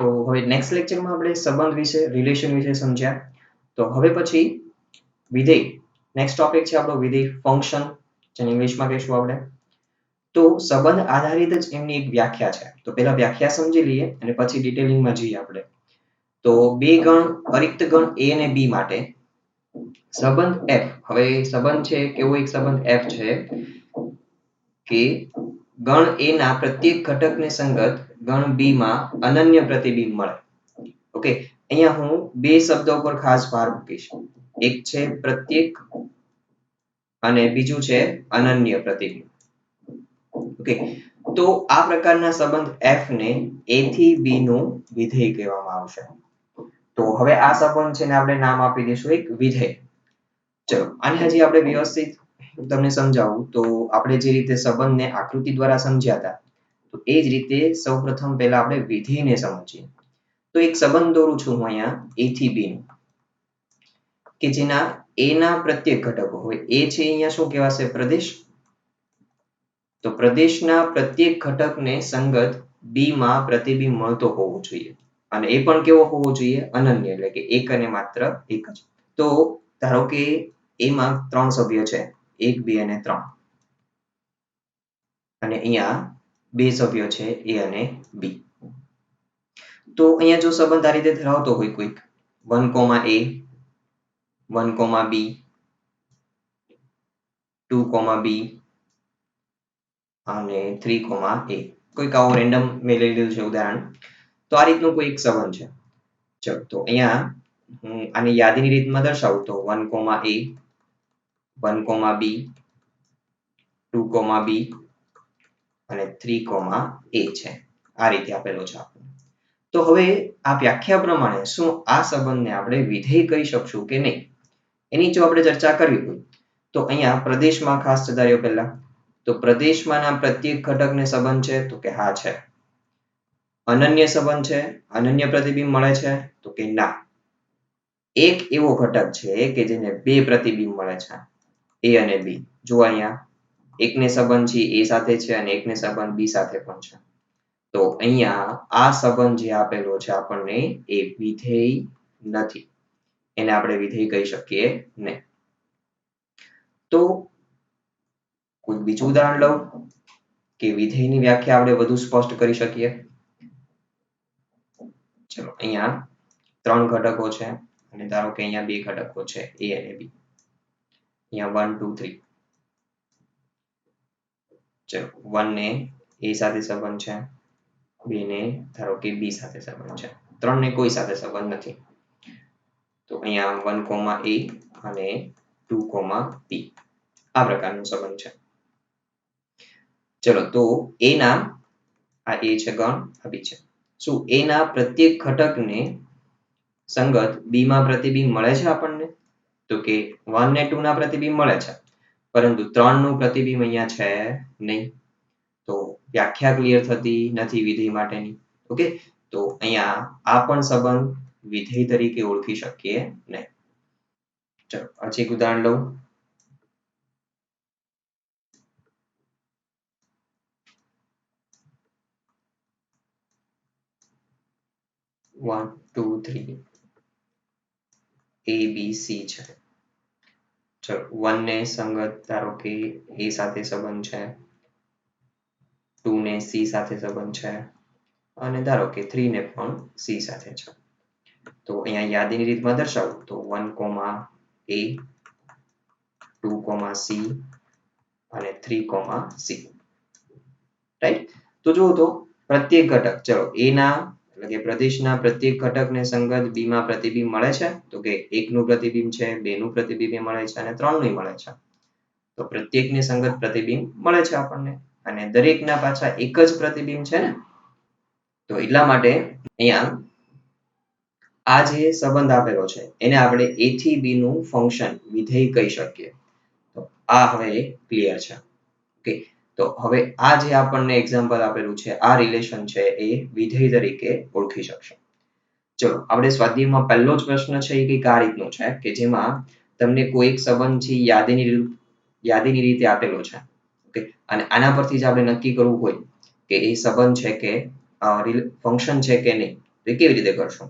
તો હવે નેક્સ્ટ લેક્ચરમાં આપણે સંબંધ વિશે રિલેશન વિશે સમજ્યા. તો હવે પછી વિધેય નેક્સ્ટ ટોપિક છે આપણો વિધેય ફંક્શન, જેને ઇંગ્લિશમાં કહીશું આપણે. તો સંબંધ આધારિત જ એમની એક વ્યાખ્યા છે. તો પહેલા વ્યાખ્યા સમજી લઈએ અને પછી ડિટેલિંગમાં જઈએ આપણે. તો બે ગણ અરિક્ત ગણ a અને b માટે સંબંધ f. હવે સંબંધ છે કેવો એક સંબંધ f છે કે ગણ a ના પ્રત્યેક ઘટકને સંગત ગણ b માં અનન્ય પ્રતિબિંબ મળે. ઓકે, અહીંયા હું બે શબ્દો પર ખાસ ભાર મૂકીશ. એક છે પ્રત્યેક અને બીજું છે અનન્ય પ્રતિબિંબ. ઓકે, તો આ પ્રકારના સંબંધ f ને a થી b નું વિધેય કહેવામાં આવશે. તો હવે આ સંબંધ છે ને આપણે નામ આપી દઈશું એક વિધેય. ચલો આને હજી આપણે વ્યવસ્થિત તમને સમજાવું તો આપણે જે રીતે સંબંધને આકૃતિ દ્વારા સમજ્યા હતા, તો એ જ રીતે સૌપ્રથમ પહેલા આપણે વિધેયને સમજીએ. તો એક સંબંધ દોરું છું હું અહીંયા a થી b નું, કે જેના a ના પ્રત્યેક ઘટકો હોય. a છે અહીંયા શું કહેવાશે? પ્રદેશ. તો પ્રદેશના પ્રત્યેક ઘટકને સંગત b માં પ્રતિબિંબ મળતો હોવો જોઈએ. અને એ પણ કેવો હોવો જોઈએ? અનન્ય, એટલે કે એક અને માત્ર એક જ. તો ધારો કે એમાં 3 સભ્ય છે, 1, 2 અને 3. અને અહીંયા બે સભ્યો છે a અને b. તો અહીંયા જો સંબંધ આ રીતે ધરાવતો હોય કોઈક 1, a, 1, b, 2, b અને 3, a. કોઈક આવો રેન્ડમ મેં લઈ લીધું છે ઉદાહરણ. તો આ રીતનું કોઈ એક સંબંધ છે. ચલો તો અહીંયા હું આની યાદીની રીતમાં દર્શાવું તો 1, a, 1, b, 2, b અને 3, a છે. આ રીતે આપેલો છે આપણને. તો હવે આ વ્યાખ્યા પ્રમાણે શું આ સંબંધને આપણે વિધેય કહી શકશું કે નહીં, એની જો આપણે ચર્ચા કરવી હોય તો અહીંયા પ્રદેશમાં ખાસ જતા રહ્યો પહેલા. તો પ્રદેશમાંના પ્રત્યેક ઘટકને સંબંધ છે? તો કે હા છે. અનન્ય સંબંધ છે? અનન્ય પ્રતિબિંબ મળે છે? તો કે ના. એક એવો ઘટક છે કે જેને બે પ્રતિબિંબ મળે છે, a અને b. જો અહીંયા એકને સંબંધ છે a સાથે છે અને એકને સંબંધ b સાથે પણ છે. તો અહીંયા આ સંબંધ જે આપેલો છે આપણને એ વિધેય નથી. એને આપણે વિધેય કહી શકીએ નહીં. તો કોઈ બીજું ઉદાહરણ લઉં કે વિધેયની વ્યાખ્યા આપણે વધુ સ્પષ્ટ કરી શકીએ. ચલો અહીંયા 3 ઘટકો છે અને ધારો કે અહીંયા 2 ઘટકો છે a અને b. અહીંયા 1, 2, 3. ચલો 1 ને a સાથે સંબંધ છે, 2 ને ધારો કે b સાથે સંબંધ છે, 3 ને કોઈ સાથે સંબંધ નથી. તો અહીંયા 1, a અને 2, b આ પ્રકારનો સંબંધ છે. ચલો તો a ના આ a છે ગણ, આ b છે. શું a ના પ્રત્યેક ઘટકને સંગત b માં પ્રતિબિંબ મળે છે આપણને? તો કે 1 ને 2 ના પ્રતિબિંબ મળે છે, પરંતુ 3 નું પ્રતિબિંબ અહીંયા છે નહીં. તો વ્યાખ્યા ક્લિયર થતી નથી વિધેય માટેની. ઓકે, તો અહીંયા આ પણ સંબંધ વિધેય તરીકે ઓળખી શકીએ નહીં. ચલો હજી એક ઉદાહરણ લઉં. One, 2, 3 a, b, c છે. ચલો 1 ને સંગત ધારો કે a સાથે સંબંધ છે, 2 ને c સાથે સંબંધ છે અને ધારો કે 3 ને પણ c સાથે છે. તો અહીંયા યાદીની રીતમાં દર્શાવું તો 1, a, 2, c અને 3, c. રાઈટ? તો જુઓ તો પ્રત્યેક ઘટક, ચલો a ના એટલે કે પ્રદેશના પ્રત્યેક ઘટકને સંગત b માં પ્રતિબિંબ મળે છે? તો કે 1 નું પ્રતિબિંબ છે, 2 નું પ્રતિબિંબ મળે છે અને 3 નું મળે છે. તો પ્રત્યેકને સંગત પ્રતિબિંબ મળે છે આપણને અને દરેકના પાછા એક જ પ્રતિબિંબ છે ને. તો એટલા માટે અહીંયા આ જે સંબંધ આપેલો છે એને આપણે a થી b નું ફંક્શન વિધેય કહી શકીએ. તો આ હવે ક્લિયર છે. ઓકે, તો હવે આ જે આપણને એક્ઝામ્પલ આપેલું છે, આ રિલેશન છે એ વિધેય તરીકે ઓળખી શકશો. ચલો આપણે સ્વાધ્યાયમાં પહેલો જ પ્રશ્ન છે એ કંઈક આ રીતનો છે કે જેમાં તમને કોઈ એક સંબંધ છે યાદીની રીતે આપેલો છે. ઓકે, અને આના પરથી જ આપણે નક્કી કરવું હોય કે એ સંબંધ છે કે ફંક્શન છે કે નહીં, તો એ કેવી રીતે કરશો?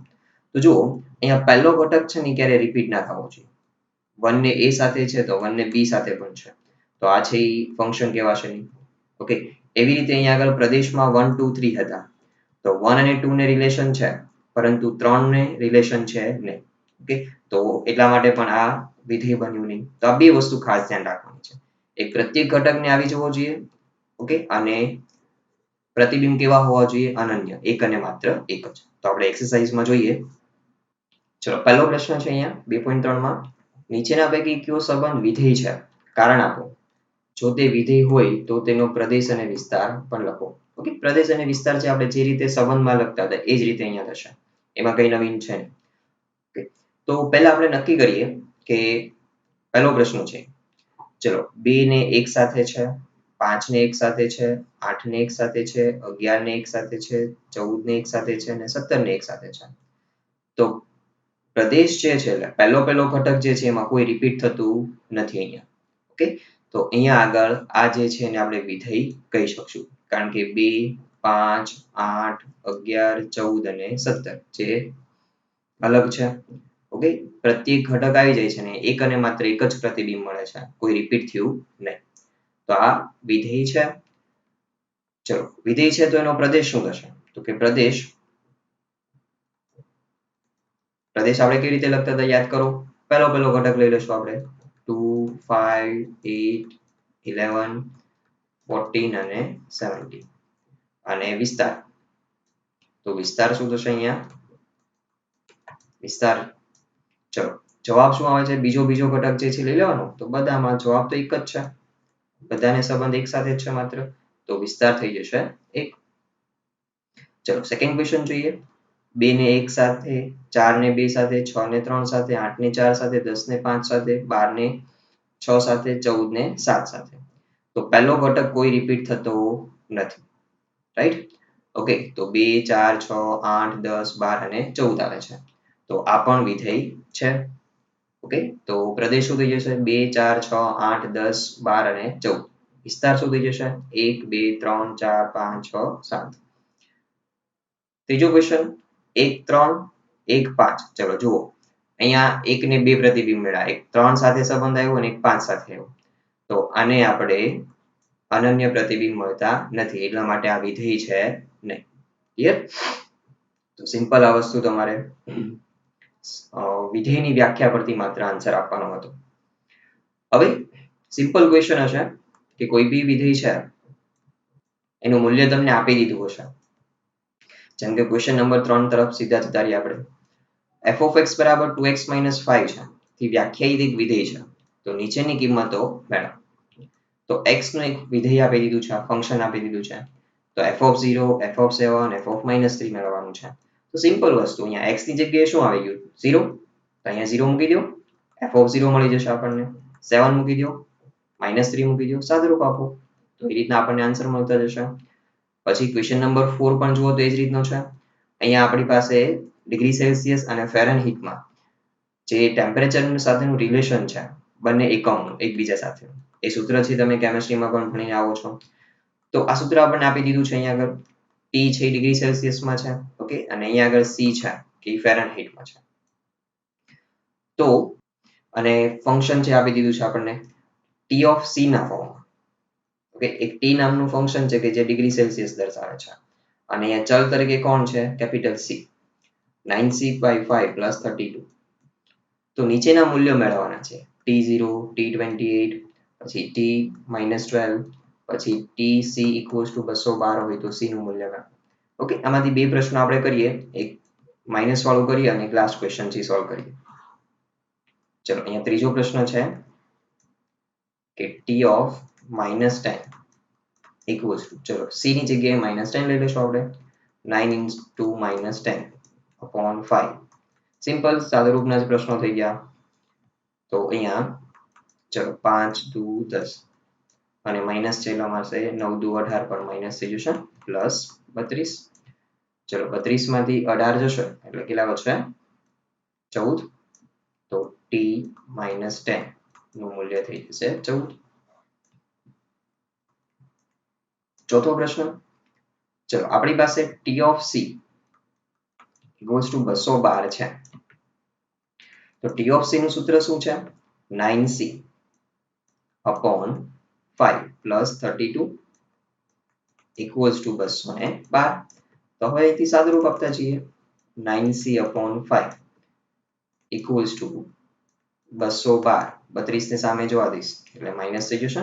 તો જુઓ અહીંયા પહેલો ઘટક છે ને ક્યારે રિપીટ ના થવો જોઈએ. 1 ને a સાથે છે તો 1 ને b સાથે પણ છે. તો આ છે એ ફંક્શન કહેવાશે નહીં. ઓકે, એવી રીતે અહીંયા આગળ પ્રદેશમાં 1, 2, 3 હતા. તો 1 અને 2 ને રિલેશન છે પરંતુ 3 ને રિલેશન છે નહીં. ઓકે, તો એટલા માટે પણ આ વિધેય બન્યું નહીં. તો આ બે વસ્તુ ખાસ ધ્યાન રાખવાની છે. એક પ્રત્યેક ઘટકને આવી જવો જોઈએ. ઓકે, અને પ્રતિબિંબ કેવા હોવા જોઈએ? અનન્ય, એક અને માત્ર એક જ. તો આપણે એક્સરસાઇઝમાં જોઈએ. ચલો પહેલો પ્રશ્ન છે અહીંયા 2.3 માં નીચેના પૈકી કયો સંબંધ વિધેય છે? કારણ આપો. જો તે વિધેય હોય તો તેનો પ્રદેશ અને વિસ્તાર પણ લખો. ઓકે, પ્રદેશ અને વિસ્તાર છે આપણે જે રીતે સંબંધમાં લખતા હતા એ જ રીતે અહીંયા થશે. એમાં કઈ નવીન છે નહીં. ઓકે, તો પહેલા આપણે નક્કી કરીએ કે પહેલો પ્રશ્ન છે. ચલો 2 ને 1 સાથે છે, 5 ને 1 સાથે છે, 8 ને 1 સાથે છે, 11 ને 1 સાથે છે, 14 ને 1 સાથે છે અને 17 ને 1 સાથે છે. તો પ્રદેશ જે છે એટલે પહેલો ઘટક જે છે એમાં કોઈ રિપીટ થતું નથી અહીંયા. ઓકે, તો અહીંયા આગળ આ જે છે એને આપણે વિધેય કહી શકશું. કારણ કે 2, 5, 8, 11, 14 અને 17 જે અલગ છે. ઓકે, પ્રત્યેક ઘટક આવી જાય છે ને એક અને માત્ર એક જ પ્રતિબિંબ મળે છે. કોઈ રિપીટ થયું નહીં. તો આ વિધેય છે. ચલો વિધેય છે તો એનો પ્રદેશ શું થશે? તો કે પ્રદેશ આપણે કેવી રીતે લખતા હતા યાદ કરો. પહેલો ઘટક લઈ લેશું આપણે 2, 5, 8, 11, 14 અને 17 અને વિસ્તાર. તો વિસ્તાર શું થશે અહીંયા? વિસ્તાર ચલો જવાબ શું આવે છે? બીજો ઘટક જે છે લઈ લેવાનો. તો બધામાં જવાબ તો એક જ છે. બધાને સંબંધ એક સાથે જ છે માત્ર. તો વિસ્તાર થઈ જશે 1. ચલો સેકન્ડ ક્વેશ્ચન જોઈએ. 2 ને 1 સાથે, 4 ને 2 સાથે, 6 ને 3 સાથે, 8 ને 4 સાથે, 10 ને 5 સાથે, 12 ને 6 સાથે, 14 ને 7 સાથે. તો પહેલો ઘટક કોઈ રિપીટ થતો નથી. રાઈટ? ઓકે, તો 2, 4, 6, 8, 10, 12 અને 14 આવે છે. તો આ પણ વિધેય છે. ઓકે, તો પ્રદેશ શું થઈ જશે? 2, 4, 6, 8, 10, 12 અને 14. વિસ્તાર શું થઈ જશે? 1, 2, 3, 4, 5, 6, 7. ત્રીજો ક્વેશ્ચન 1, 3, 1, 5. ચલો જુઓ અહીંયા 1 ને 2 પ્રતિબિંબ મળ્યા. એક 3 સાથે સંબંધ આવ્યો અને એક 5 સાથે આવ્યો. તો આને આપણે અનન્ય પ્રતિબિંબ મળતા નથી. એટલા માટે આ વિધેય છે નહીં. ક્લિયર? તો સિમ્પલ આ વસ્તુ તમારે વિધેયની વ્યાખ્યા પરથી માત્ર આન્સર આપવાનો હતો. હવે સિમ્પલ ક્વેશ્ચન હશે કે કોઈ બી વિધેય છે એનું મૂલ્ય તમને આપી દીધું હશે. જેમ કે ક્વેશ્ચન નંબર 3 તરફ સીધા જતા રહીએ આપણે. f of x બરાબર 2x - 5 છે. થી વ્યાખ્યાયિત એક વિધેય છે. તો નીચેની કિંમતો મેળવો. તો x નું એક વિધેય આપી દીધું છે, ફંક્શન આપી દીધું છે. તો f of 0, f of 7, f of -3 મેળવવાનું છે. તો સિમ્પલ વસ્તુ અહીંયા x ની જગ્યાએ શું આવી ગયું? 0. તો અહીંયા 0 મૂકી દો. f of 0 મળી જશે આપણને. 7 મૂકી દો. -3 મૂકી દો. સાદુરૂપ આપો. તો એ રીતના આપણને આન્સર મળતા જશે. પછી ક્વેશ્ચન નંબર 4 પણ જુઓ તો એ જ રીતનો છે. અહીંયા આપણી પાસે ડિગ્રી સેલ્સિયસ અને ફેરનહીટમાં જે ટેમ્પરેચર સાથેનું રિલેશન છે બંને એકમનું એકબીજા સાથે. એ સૂત્ર છે તમે કેમિસ્ટ્રીમાં પણ ભણીને આવો છો. તો આ સૂત્ર આપણને આપી દીધું છે અહીંયા આગળ. T છે ડિગ્રી સેલ્સિયસમાં છે. ઓકે, અને અહીંયા આગળ C છે કે ફેરનહીટમાં છે. તો અને ફંક્શન છે આપી દીધું છે આપણને T of C ના ફોર્મમાં. ઓકે, એક T નામનું ફંક્શન છે કે જે ડિગ્રી સેલ્સિયસ દર્શાવે છે. અને અહીંયા ચલ તરીકે કોણ છે? Capital C. 9c/5 + 32. તો નીચેના મૂલ્યો મેળવવાના છે. T0, T28, પછી T-12, પછી TC = 212 હોય તો C નું મૂલ્ય મેળવો. ઓકે, આમાંથી બે પ્રશ્નો આપણે કરીએ. એક માઇનસ વાળું કરીએ અને એક લાસ્ટ ક્વેશ્ચન થી સોલ્વ કરીએ. ચલો અહીંયા ત્રીજો પ્રશ્ન છે કે T of -10 = ચલો C ની જગ્યાએ -10 લઈ લેશું આપણે. 9 × -10/5. સિમ્પલ સાદુરૂપના જ પ્રશ્નો થઈ ગયા. તો અહીંયા ચલો 5 × 2 = 10 અને માઇનસ છે એટલે અમારે 9 × 2 = 18 પર માઇનસ થઈ જશે પ્લસ 32. ચલો 32 માંથી 18 જશે એટલે કેટલા વધશે? 14. તો T - 10 નું મૂલ્ય થઈ જશે 14. ચોથો પ્રશ્ન. ચલો આપણી પાસે T of C equals to 212 છે. તો T of C નું સૂત્ર શું છે? 9C upon 5 plus 32 equals to 212. તો હવે અહીંથી સાદુરૂપ આપતા જઈએ. 9C upon 5 equals to 212. 32 ને સામે જોવા દઈશ એટલે માઇનસ થઈ જશે.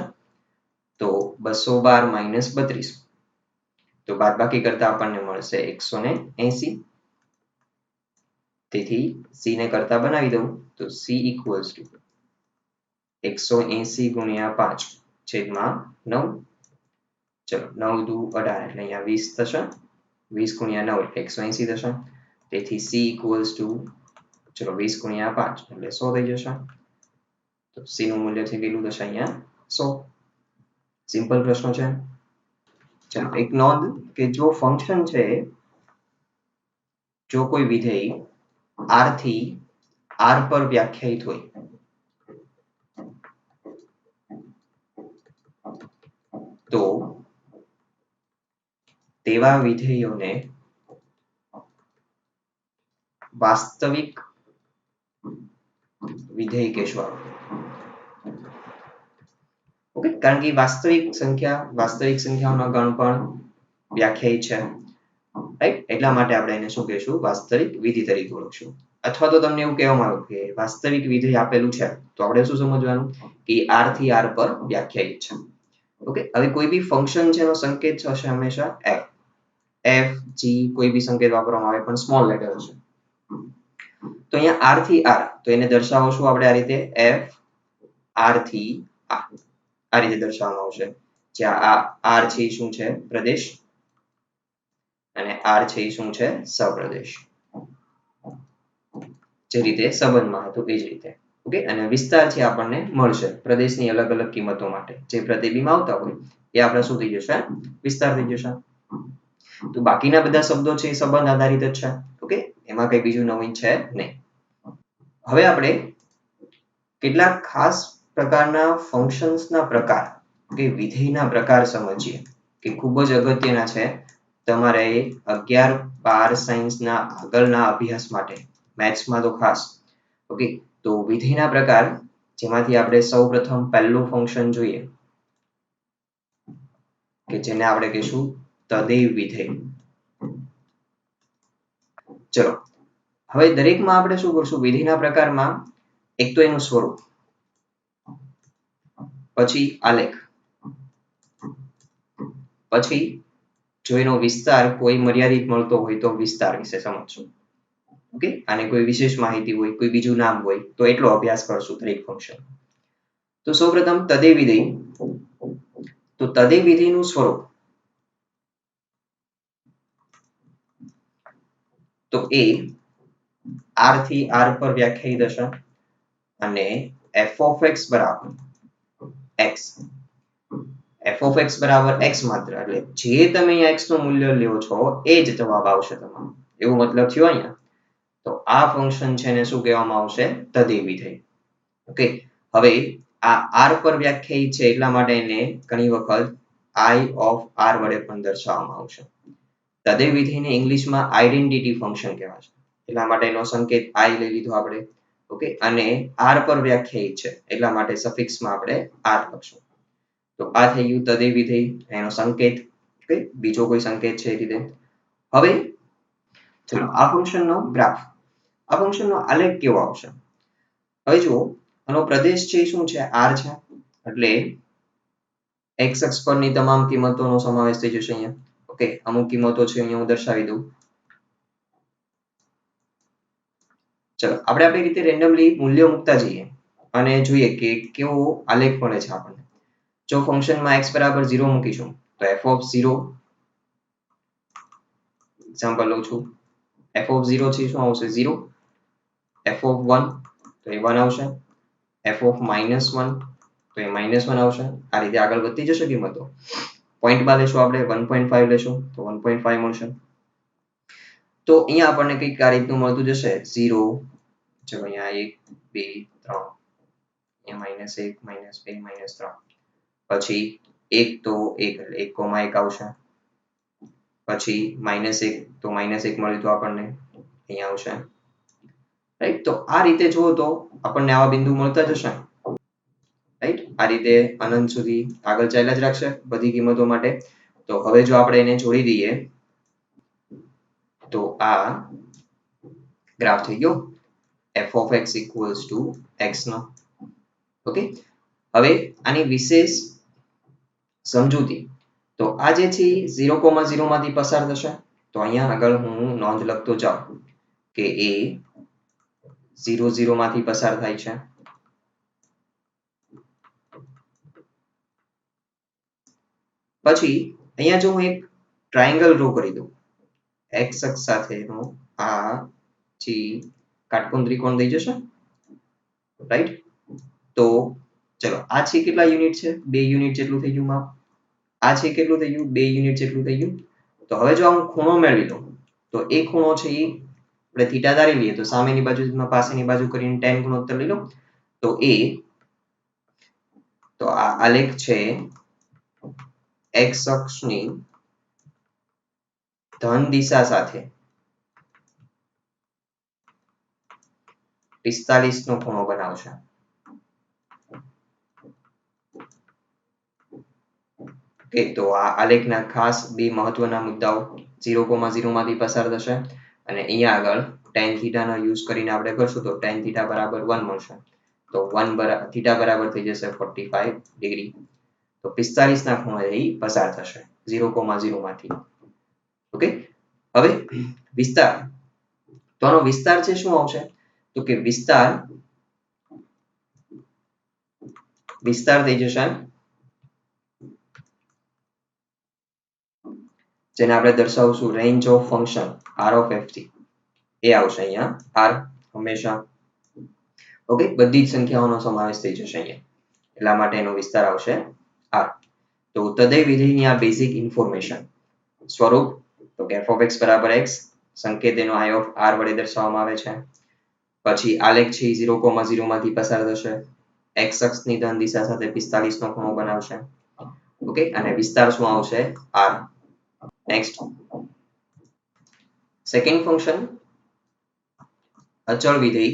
તો 212 minus 32. તો બાદબાકી કરતા આપણને મળશે 180. તેથી C ને કરતા બનાવી દઉં તો C equals to 180 ગુણ્યા 5 છેદમાં 9. ચલો 9 દુ 18 એટલે અહીંયા 20 થશે. 20 ગુણ્યા 9 એટલે 180 થશે. તેથી C equals to ચલો 20 ગુણ્યા 5 એટલે 100 થઈ જશે. તો C નું મૂલ્ય છે કેટલું થશે અહીંયા 100. સિમ્પલ પ્રશ્ન છે. ચલો એક નોંધ કે જો ફંક્શન છે, જો કોઈ વિધેય R થી R પર વ્યાખ્યાયિત હોય તો તેવા વિધેયોને વાસ્તવિક વિધેય કહેશું. ઓકે, કારણ કે વાસ્તવિક સંખ્યાઓના ગણ પણ વ્યાખ્યાયિત છે, રાઈટ? એટલા માટે આપણે એને શું કહેશું? વાસ્તવિક વિધિ તરીકે ઓળખશું. અથવા તો તમને એવું કહેવામાં આવ્યું કે વાસ્તવિક વિધેય આપેલું છે તો આપણે શું સમજવાનું કે R થી R પર વ્યાખ્યાયિત છે. ઓકે, હવે કોઈ બી ફંક્શન છે એનો સંકેત હશે હંમેશા f. f g કોઈ બી સંકેત વાપરવામાં આવે પણ સ્મોલ લેટર હશે. તો અહીંયા R થી R તો એને દર્શાવશું આપણે આ રીતે f R થી R. આ રીતે દર્શાવવામાં આવશે. જ્યાં આ R છે એ શું છે? પ્રદેશ. અને R છે એ શું છે? સપ્રદેશ. જે રીતે સંબંધમાં હતું એ જ રીતે. ઓકે, અને વિસ્તાર છે આપણને મળશે પ્રદેશની અલગ અલગ કિંમતો માટે. જે પ્રતિબિંબ આવતા હોય એ આપણે શું થઈ જશે? વિસ્તાર થઈ જશે. તો બાકીના બધા શબ્દો છે એ સંબંધ આધારિત જ છે. ઓકે, એમાં કઈ બીજું નવીન છે નહીં. હવે આપણે કેટલાક ખાસ પ્રકારના ફંક્શન્સના પ્રકાર કે વિધેયના પ્રકાર સમજીએ કે ખૂબ જ અગત્યના છે તમારે 11-12 સાયન્સના આગળના અભ્યાસ માટે, મેથ્સમાં તો ખાસ. ઓકે, તો વિધેયના પ્રકાર જેમાંથી આપણે સૌપ્રથમ પહેલું ફંક્શન જોઈએ કે જેને આપણે કહીશું તદેવ વિધેય. ચલો હવે દરેકમાં આપણે શું કરશું? વિધેયના પ્રકારમાં એક તો એનું સ્વરૂપ, પછી આલેખ, પછી જો એનો વિસ્તાર કોઈ મર્યાદિત મળતો હોય તો વિસ્તાર વિશે સમજશું. ઓકે, અને કોઈ વિશેષ માહિતી હોય, કોઈ બીજું નામ હોય તો એટલો અભ્યાસ કરશું દરેક ફંક્શન. તો સૌપ્રથમ તદેવ વિધેય. તો તદેવ વિધેયનું સ્વરૂપ તો એ R થી R પર વ્યાખ્યાયિત હશે અને f of x બરાબર x. f of x બરાબર x માત્ર એટલે જે તમે અહીંયા x નું મૂલ્ય લ્યો છો એ જ જવાબ આવશે તમારો. એવો મતલબ થયો અહીંયા. તો આ ફંક્શન છે એને શું કહેવામાં આવશે? તદેવ વિધેય. ઓકે, હવે આ R પર વ્યાખ્યાયિત છે એટલા માટે એને ઘણી વખત I of R વડે પણ દર્શાવવામાં આવશે. તદેવ વિધેયને ઇંગ્લિશમાં આઇડેન્ટિટી ફંક્શન કહેવાય છે. એટલા માટે એનો સંકેત I લઈ લીધો આપણે. ઓકે, અને R પર વ્યાખ્યાયિત છે એટલા માટે સફિક્સમાં આપણે R લખશું. તો આ થઈ ગયું તદેવ વિધેય, એનો સંકેત. ઓકે, બીજો કોઈ સંકેત છે એ રીતે. હવે ચલો આ ફંક્શનનો ગ્રાફ, આ ફંક્શનનો આલેખ કેવો આવશે? હવે જુઓ, આનો પ્રદેશ છે શું છે? R છે. એટલે x અક્ષ પરની તમામ કિંમતોનો સમાવેશ થઈ જશે અહીંયા. ઓકે, અમુક કિંમતો છે અહીંયા હું દર્શાવી દઉં. ચલો આપણે આપણી રીતે રેન્ડમલી મૂલ્યો મૂકતા જઈએ અને જોઈએ કે કેવો આલેખ મળે છે આપણને. જો ફંક્શનમાં x બરાબર 0 મૂકીશું તો f of 0 એક્ઝામ્પલ લઉં છું. f of 0 છે શું આવશે? 0. f of 1 તો એ 1 આવશે. f of -1 તો એ -1 આવશે. આ રીતે આગળ વધતી જશે કિંમતો. પોઈન્ટમાં લેશું આપણે 1.5 લેશું તો 1.5 મળશે. તો અહીંયા આપણને કંઈક આ રીતનું મળતું જશે 0. ચલો અહીંયા 1 2 3 અહીંયા -1 -2 -3 પછી 1 તો 1 એટલે 1,1 આવશે. પછી -1 તો -1 મળ્યું તો આપણને અહીંયા આવશે, રાઈટ. તો આ રીતે જુઓ તો આપણને આવા બિંદુ મળતા જશે, રાઈટ. આ રીતે અનંત સુધી આગળ ચાલ્યા જ રાખશે બધી કિંમતો માટે. તો હવે જો આપણે એને જોડી દઈએ તો આ ગ્રાફ થઈ ગયો f of x equals to x નો. ઓકે, હવે આની વિશેષ સમજૂતી, તો આ જે છે 0,0 માંથી પસાર થશે. તો અહીંયા આગળ હું નોંધ લખતો જાઉં કે એ 0,0 માંથી પસાર થાય છે. પછી અહીંયા જો હું એક ટ્રાયેંગલ ડ્રો કરી દઉં x અક્ષ સાથેનો, આ જે કાટકોણ ત્રિકોણ થઈ જશે, રાઈટ. તો ચલો આ છે કેટલા યુનિટ છે? 2 યુનિટ જેટલું થઈ ગયું માપ. આ છે કેટલું થઈ ગયું? 2 યુનિટ જેટલું થઈ ગયું. તો હવે જો હું ખૂણો મેળવી લઉં તો એ ખૂણો છે એ આપણે થીટા ધારી લઈએ તો સામેની બાજુ પાસેની બાજુ કરીને tan ગુણોત્તર લઈ લો. તો આ આલેખ છે x અક્ષની ધન દિશા સાથે 45 નો ખૂણો બનાવશે. ઓકે, તો આ આલેખના ખાસ બે મહત્વના મુદ્દાઓ 0,0 માંથી પસાર થશે અને અહીંયા આગળ tan થીટા નો યુઝ કરીને આપણે કરશું તો tan થીટા બરાબર 1 મળશે. તો થીટા બરાબર થઈ જશે 45 ડિગ્રી. તો 45 ના ખૂણે એ પસાર થશે 0,0 માંથી. ઓકે, હવે વિસ્તાર, તો આનો વિસ્તાર છે શું આવશે? તો કે વિસ્તાર થઈ જશે જેને આપણે દર્શાવશું range of function r of f થી. એ આવશે અહીંયા r હંમેશા. ઓકે, બધી જ સંખ્યાઓનો સમાવેશ થઈ જશે અહીંયા, એટલા માટે એનો વિસ્તાર આવશે r. તો તદય વિધેયની આ બેઝિક ઇન્ફોર્મેશન. સ્વરૂપ તો કે f of x બરાબર x, સંકેત એનો i of r વડે દર્શાવવામાં આવે છે. પછી આલેખ છે 0,0 માંથી પસાર થશે, x અક્ષની ધન દિશા સાથે 45 નો ખૂણો બનાવશે. ઓકે, અને વિસ્તાર શું આવશે? r. નેક્સ્ટ સેકન્ડ ફંક્શન, અચળ વિધેય,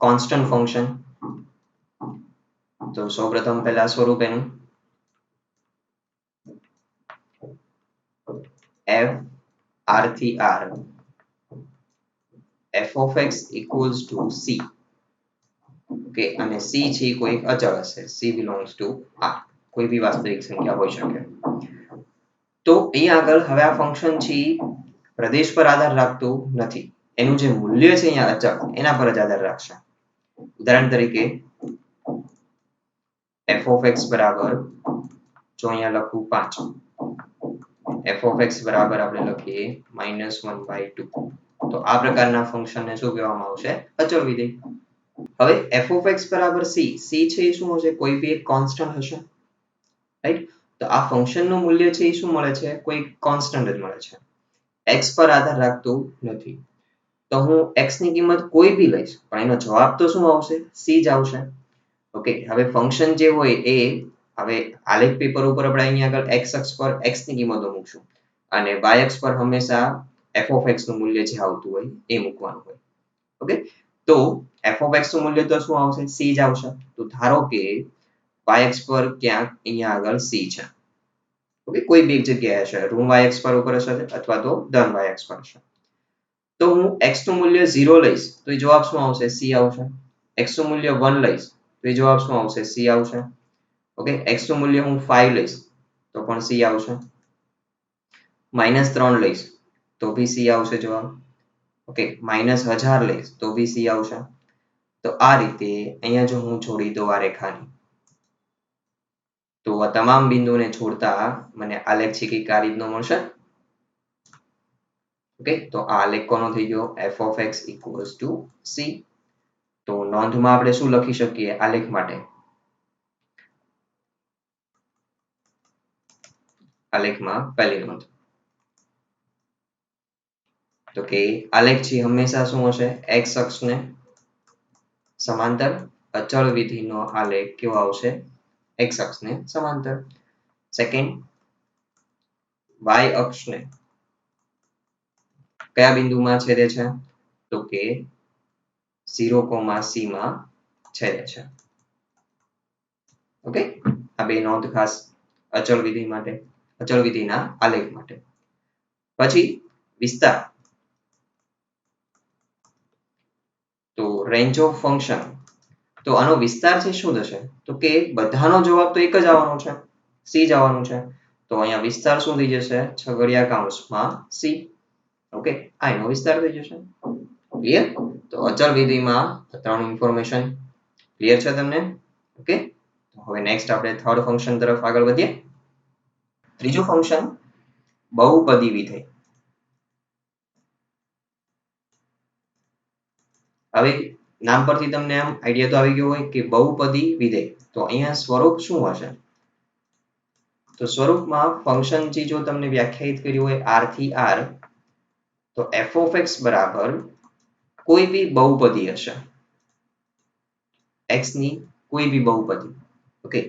કોન્સ્ટન્ટ ફંક્શન. તો સૌપ્રથમ પહેલા સ્વરૂપ એનું f r થી r f of x equals to c. Okay, અને c છે કોઈ અચળ હશે, c belongs to r, કોઈ બી વાસ્તવિક સંખ્યા હોઈ શકે. તો અહીંયા આગળ હવે આ ફંક્શન છે પ્રદેશ પર આધાર રાખતું નથી, એનું જે મૂલ્ય છે અહીંયા અચળ એના પર જ આધાર રાખશે. ઉદાહરણ તરીકે f of x બરાબર, જો અહીંયા લખું 5, f of x બરાબર આપણે લખીએ -1/2. તો આ પ્રકારના ફંક્શનને શું કહેવામાં આવશે? અચળ વિધેય. હવે f of x બરાબર c, c છે એ શું હશે? કોઈ બી એક કોન્સ્ટન્ટ હશે, રાઈટ. તો આ ફંક્શન નું મૂલ્ય છે એ શું મળે છે? કોઈ કોન્સ્ટન્ટ જ મળે છે, x પર આધાર રાખતું નથી. તો હું x ની કિંમત કોઈ બી લઈશ પણ એનો જવાબ તો શું આવશે? c જ આવશે. ઓકે, હવે ફંક્શન જે હોય એ હવે આલેખ પેપર ઉપર આપણે અહીંયા આગળ x અક્ષ પર x ની કિંમતો મૂકશું અને y અક્ષ પર હંમેશા f of x નું મૂલ્ય જે આવતું હોય એ મૂકવાનું હોય. ઓકે, તો f of x નું મૂલ્ય તો શું આવશે? c જ આવશે. તો ધારો કે y અક્ષ પર ક્યાંક અહીંયા આગળ c છે. ઓકે, કોઈ બી એક જગ્યાએ હશે, ઋણ y અક્ષ પર ઉપર હશે અથવા તો ધન y અક્ષ પર હશે. તો હું x નું મૂલ્ય 0 લઈશ તો એ જવાબ શું આવશે? c આવશે. x નું મૂલ્ય 1 લઈશ તો એ જવાબ શું આવશે? c આવશે. ઓકે, x નું મૂલ્ય હું 5 લઈશ તો પણ c આવશે. -3 લઈશ તો બી c આવશે જવાબ. ઓકે, -1000 લઈશ તો બી c આવશે. તો આ રીતે અહીંયા જો હું જોડી દઉં આ રેખાની, તો આ તમામ બિંદુઓને જોડતા મને આલેખ છે કે આ રીતનો મળશે. ઓકે, તો આ આલેખ કોનો થઈ ગયો? f of x equals to c. તો નોંધમાં આપણે શું લખી શકીએ આલેખ માટે? આલેખમાં પહેલી નોંધ તો કે આલેખ છે હંમેશા શું હશે? x અક્ષને સમાંતર. અચળ વિધેયનો આલેખ કેવો આવશે? x અક્ષને સમાંતર. સેકન્ડ, y અક્ષને કયા બિંદુમાં છેદે છે? તો કે 0, c માં છેદે છે. ઓકે, આ બે નોંધ ખાસ અચળ વિધિ માટે, અચળ વિધિના આલેખ માટે. પછી વિસ્તાર. તો રેન્જ ઓફ ફંક્શન. તો આનો વિસ્તાર છે શું થશે? તો કે બધાનો જવાબ તો એક જ આવવાનો છે, c જ આવવાનું છે. તો અહીંયા વિસ્તાર શું થઈ જશે? છગડિયા કૌંસમાં c. ઓકે, આ એનો વિસ્તાર થઈ જશે. ક્લિયર? તો અચળ વિધિમાં ત્રણ ઇન્ફોર્મેશન ક્લિયર છે તમને? ઓકે, હવે નેક્સ્ટ આપણે થર્ડ ફંક્શન તરફ આગળ વધીએ. ત્રીજું ફંક્શન બહુપદી વિધેય. હવે નામ પરથી તમને આમ આઈડિયા તો આવી ગયો હોય કે બહુપદી વિધેય. તો અહીંયા સ્વરૂપ શું હશે? તો સ્વરૂપમાં ફંક્શન જે જો તમને વ્યાખ્યાયિત કર્યું હોય r થી r, તો f of x બરાબર કોઈ બી બહુપદી હશે. x ની કોઈ બી બહુપદી. ઓકે,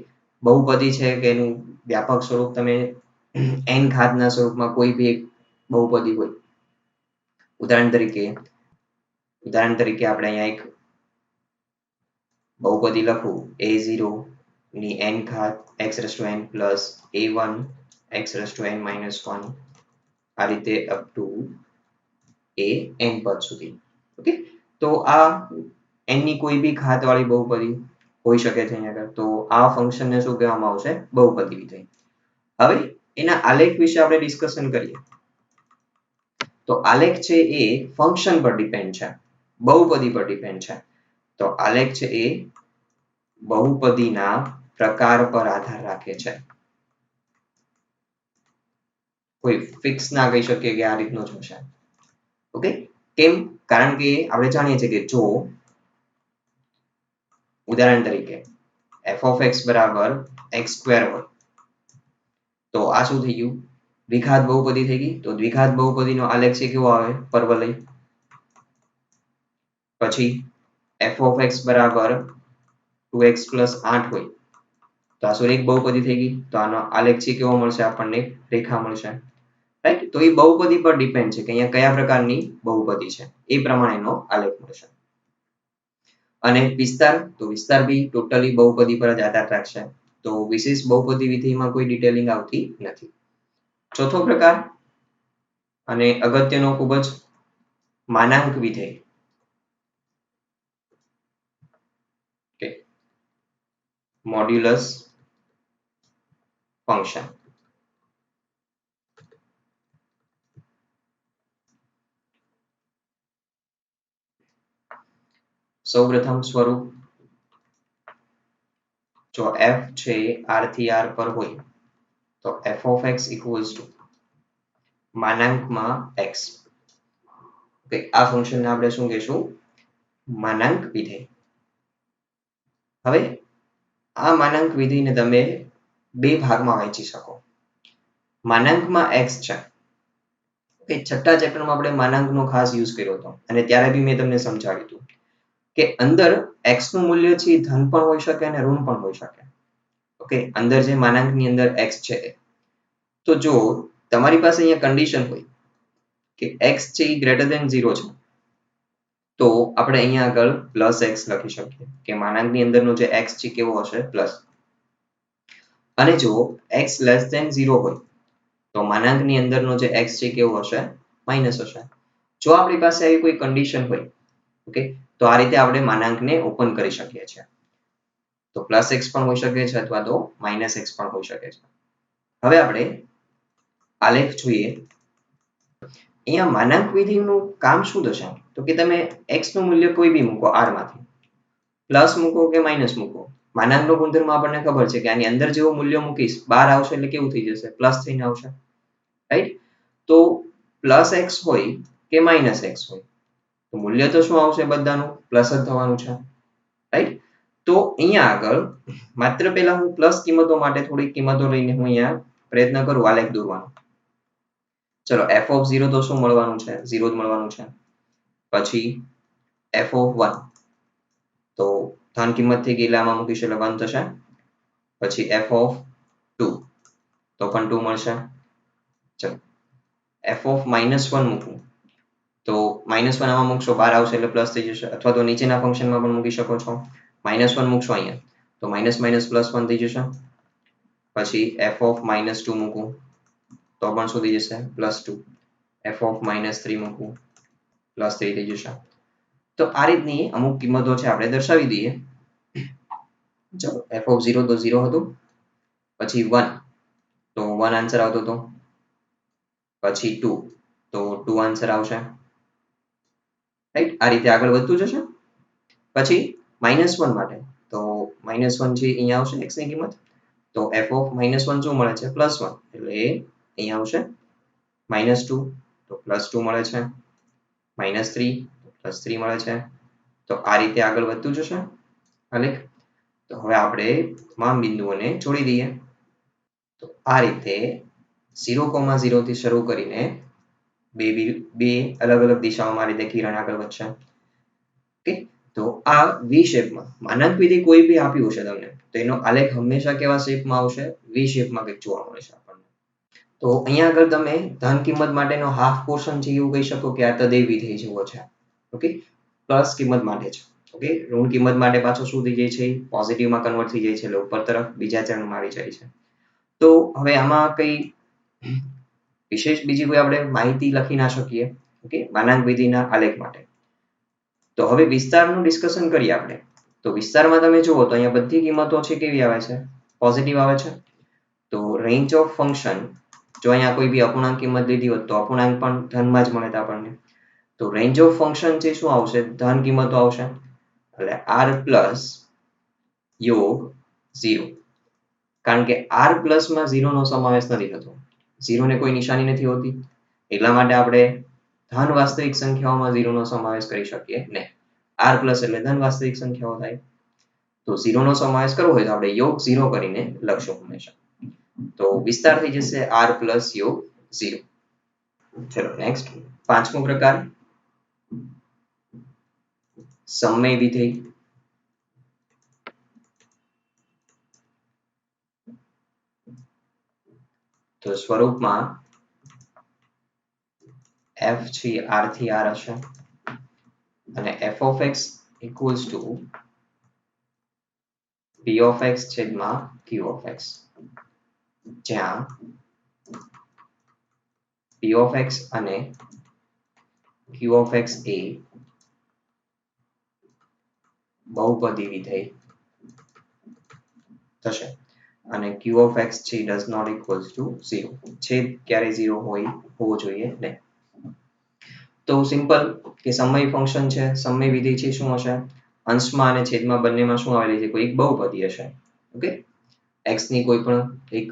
બહુપદી છે કે એનું વ્યાપક સ્વરૂપ તમે n ઘાતના સ્વરૂપમાં કોઈ બી એક બહુપદી હોય. ઉદાહરણ તરીકે આપણે અહીંયા એક બહુપદી લખું a0 ની n ઘાત x raised to n plus a1 x raised to n minus 1, આ રીતે અપ ટુ n પદ સુધી. ઓકે, તો આ n ની કોઈ બી ઘાત વાળી બહુપદી હોઈ શકે છે અહીંયા આગળ. તો આ ફંક્શનને શું કહેવામાં આવશે? બહુપદી વિધેય. હવે એના આલેખ વિશે આપણે ડિસ્કશન કરીએ. તો આલેખ છે એ ફંક્શન પર ડિપેન્ડ છે, બહુપદી પર ડિપેન્ડ છે. તો આલેખ છે એ બહુપદીના પ્રકાર પર આધાર રાખે છે. કોઈ ફિક્સ ના કહી શકીએ કે આ રીતનો જ હશે. ઓકે, કેમ? કારણ કે આપણે જાણીએ છીએ કે જો ઉદાહરણ તરીકે f of x બરાબર x સ્ક્વેર હોય, તો આ શું થઈ ગયું? દ્વિઘાત બહુપદી થઈ ગઈ. તો દ્વિઘાત બહુપદીનો આલેખ છે કેવો આવે? પરવલય. પછી f of x બરાબર 2x plus 8 હોય, તો આ શું એક બહુપદી થઈ ગઈ. તો આનો આલેખ છે કેવો મળશે? આપણને રેખા મળશે. રાઈટ? તો એ બહુપદી પર ડિપેન્ડ છે કે અહીંયા કયા પ્રકારની બહુપદી છે, એ પ્રમાણેનો આલેખ મળશે. અને વિસ્તાર, તો વિસ્તાર બી ટોટલી બહુપદી પર જ આધાર રાખશે. તો વિશેષ બહુપદી વિધેયમાં કોઈ ડિટેલિંગ આવતી નથી. ચોથો પ્રકાર અને અગત્યનો ખૂબ જ માનાંક વિધેય. કે મોડ્યુલસ ફંક્શન. સૌપ્રથમ સ્વરૂપ, જો f છે r થી r પર હોય, તો f of x equals to માનાંકમાં x. Okay, આ ફંક્શનને આપણે શું કહેશું? માનાંક વિધેય. હવે આ માનાંક વિધેયને તમે બે ભાગમાં વહેંચી શકો. માનાંકમાં x છે. ઓકે, છઠ્ઠા ચેપ્ટરમાં આપણે માનાંકનો ખાસ યુઝ કર્યો હતો અને ત્યારે બી મેં તમને સમજાવ્યું હતું કે અંદર x નું મૂલ્ય છે ધન પણ હોઈ શકે અને ઋણ પણ હોઈ શકે. ઓકે, અંદર જે માનાંકની અંદર x છે, તો જો તમારી પાસે અહીંયા કન્ડિશન હોય કે x છે એ ગ્રેટર ધેન 0 છે, તો આપણે અહીંયા આગળ પ્લસ x લખી શકીએ કે માનાંકની અંદરનો જે x છે કેવો હશે? પ્લસ. અને જો x લેસ ધેન 0 હોય, તો માનાંકની અંદરનો જે x છે કેવો હશે? માઇનસ હશે. જો આપણી પાસે આવી કોઈ કન્ડિશન હોય, ઓકે, તો આ રીતે આપણે માનાંકને ઓપન કરી શકીએ છીએ. તો પ્લસ x પણ હોઈ શકે છે અથવા તો માઇનસ x પણ હોઈ શકે છે. હવે આપણે આલેખ જોઈએ. અહીંયા માનાંક વિધિનું કામ શું થશે? તો કે તમે x નું મૂલ્ય કોઈ બી મૂકો r માંથી, પ્લસ મૂકો કે માઇનસ મૂકો. માનાંકનો ગુણધર્મ આપણને ખબર છે કે આની અંદર જેવું મૂલ્ય મૂકીશ, બહાર આવશે એટલે કેવું થઈ જશે? પ્લસ થઈને આવશે. રાઈટ? તો પ્લસ x હોય કે માઇનસ x હોય, તો મૂલ્ય તો શું આવશે? બધાનું પ્લસ જ થવાનું છે. રાઈટ? તો અહીંયા આગળ માત્ર પહેલા હું પ્લસ કિંમતો માટે થોડી કિંમતો લઈને હું અહીંયા પ્રયત્ન કરું આલેખ દોરવાનો. ચલો, f of 0 તો શું મળવાનું છે? 0 જ મળવાનું છે. પછી f of 1, તો ધન કિંમત થઈ ગઈ એટલે આમાં મૂકીશ એટલે 1 થશે. પછી f of 2, તો પણ 2 મળશે. ચલો, f of -1 મૂકું -1 આમાં મૂકશો બહાર આવશે એટલે પ્લસ થઈ જશે, અથવા તો નીચેના ફંક્શનમાં પણ મૂકી શકો છો. -1 મૂકશો અહીંયા તો માઇનસ માઇનસ +1 થઈ જશે. પછી f ઓફ -2 મૂકું તો પણ શું થઈ જશે +2. f ઓફ -3 મૂકું +3 થઈ જશે. તો આ રીતની અમુક કિંમતો છે આપણે દર્શાવી દઈએ. ચલો f ઓફ 0 તો 0 હતું, પછી 1 તો 1 આન્સર આવતો હતો, પછી 2 તો 2 આન્સર આવશે, રાઈટ. આ રીતે આગળ વધતું જશે. પછી -1 માટે તો -1 છે અહીંયા આવશે x ની કિંમત, તો f ઓફ -1 શું મળે છે +1 એટલે એ અહીંયા આવશે. -2 તો +2 મળે છે, -3 +3 મળે છે. તો આ રીતે આગળ વધતું જશે આલેખ. તો હવે આપણે તમામ બિંદુઓને જોડી દઈએ. તો આ રીતે 0,0 થી શરૂ કરીને બે અલગ અલગ દિશાઓમાં આ રીતે કિરણ આગળ વધશે. ઓકે, તો આ વી શેપમાં માનાંક વિધિ કોઈ બી આપ્યું હશે તમને તો એનો આલેખ હંમેશા કેવા શેપમાં આવશે? વી શેપમાં કંઈક જોવા મળશે આપણને. તો અહીંયા આગળ તમે ધન કિંમત માટેનો હાફ પોર્શન છે એવું કહી શકો કે આ તદેય વિધેય જેવો છે. ઓકે, પ્લસ કિંમત માટે છે. ઓકે, ઋણ કિંમત માટે પાછો શું થઈ જાય છે? પોઝિટિવમાં કન્વર્ટ થઈ જાય છે એટલે ઉપર તરફ બીજા ચરણમાં આવી જાય છે. તો હવે આમાં કઈ વિશેષ બીજી કોઈ આપણે માહિતી લખી ના શકીએ. ઓકે, માનાંક વિધિના આલેખ માટે. તો હવે વિસ્તારનું ડિસ્કશન કરીએ આપણે. તો વિસ્તારમાં તમે જુઓ તો અહીંયા બધી કિંમતો છે કેવી આવે છે? પોઝિટિવ આવે છે. તો રેન્જ ઓફ ફંક્શન જો અહીંયા કોઈ બી અપૂર્ણાંક કિંમત લીધી હોત તો અપૂર્ણાંક પણ ધનમાં જ મળે આપણને. તો રેન્જ ઓફ ફંક્શન છે શું આવશે? ધન કિંમતો આવશે. એટલે r પ્લસ યોગ 0. કારણ કે r પ્લસમાં 0 નો સમાવેશ નથી થતો. 0 ને કોઈ નિશાની નથી હોતી. એટલા માટે આપણે ધન વાસ્તવિક સંખ્યાઓમાં 0 નો સમાવેશ કરી શકીએ નહીં. r પ્લસ એટલે ધન વાસ્તવિક સંખ્યાઓ થાય. તો 0 નો સમાવેશ કરવો હોય તો આપણે યોગ 0 કરીને લખશું હંમેશા. તો વિસ્તાર થઈ જશે r પ્લસ યોગ 0. ચલો નેક્સ્ટ, પાંચમો પ્રકાર સમય વિધેય. તો સ્વરૂપમાં f છે r થી r હશે અને f of x equals to p of x છેદમાં q of x, જ્યાં p of x અને q of x એ બહુપદી વિધેય થશે અને q of x છે does not equals to 0. છેદ ક્યારે 0 હોવો જોઈએ નહીં. તો સિમ્પલ કે સમય ફંક્શન છે, સમય વિધેય છે શું હશે? અંશમાં અને છેદમાં બંનેમાં શું આવેલી છે? કોઈ એક બહુપદી હશે. ઓકે, x ની કોઈ પણ એક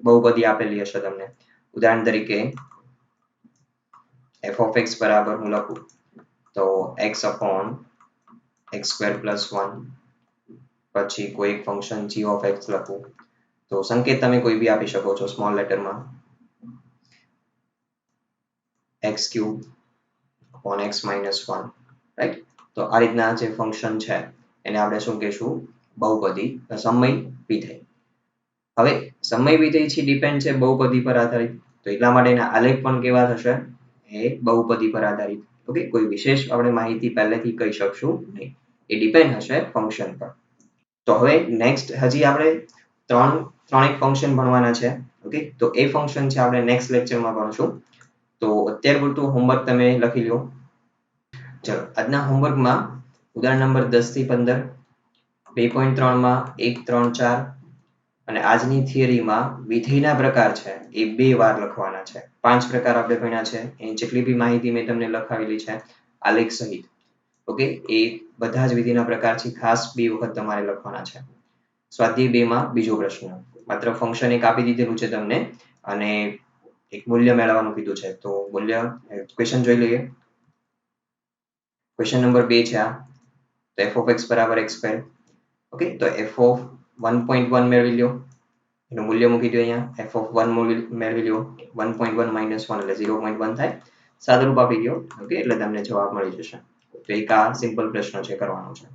બહુપદી આપેલી હશે તમને. ઉદાહરણ તરીકે f of x બરાબર હું લખું તો x upon x square plus 1, પછી કોઈ એક ફંક્શન g of x લખું તો સંકેત તમે કોઈ બી આપી શકો છો સ્મોલ લેટરમાં, x cube upon x minus 1, right. તો આ રીતના જે ફંક્શન છે એને આપણે શું કહેશું? બહુપદી સમય વિધેય. હવે સમય વિધેય છે ડિપેન્ડ છે બહુપદી પર આધારિત, તો એટલા માટે એના આલેખ પણ કેવા થશે? એ બહુપદી પર આધારિત. ઓકે, કોઈ વિશેષ આપણે માહિતી પહેલેથી કહી શકશું નહીં, એ ડિપેન્ડ હશે ફંક્શન પર. તો હવે નેક્સ્ટ હજી આપણે ત્રણેક ફંક્શન ભણવાના છે. ઓકે, તો એ ફંક્શન છે આપણે નેક્સ્ટ લેક્ચરમાં ભણશું. તો અત્યાર પૂરતું હોમવર્ક તમે લખી લો. ચલો આજના હોમવર્કમાં ઉદાહરણ નંબર 10 થી 15, 2.3 માં 1, 3, 4 અને આજની થિયરીમાં વિધેયના પ્રકાર છે એ 2 વાર લખવાના છે. 5 પ્રકાર આપણે ભણ્યા છે. એની જેટલી બી માહિતી મેં તમને લખાવેલી છે આલેખ સહિત. ઓકે, એ બધા જ વિધેયના પ્રકાર છે, ખાસ 2 વખત તમારે લખવાના છે. સ્વાધ્યાય 2 માં બીજો પ્રશ્ન, માત્ર ફંક્શન એક આપી દીધેલું છે તમને અને એક મૂલ્ય મેળવવાનું કીધું છે. તો મૂલ્ય ક્વેશ્ચન જોઈ લઈએ. ક્વેશ્ચન નંબર 2 છે આ. તો f of x બરાબર x². ઓકે, તો f of 1.1 મેળવી લ્યો, એનું મૂલ્ય મૂકી દો અહીંયા. f of 1 મેળવી લ્યો, 1.1 minus 1 એટલે 0.1 થાય. સાદુરૂપ આપી દો. ઓકે, એટલે તમને જવાબ મળી જશે. તો એક આ સિમ્પલ પ્રશ્ન છે કરવાનો છે.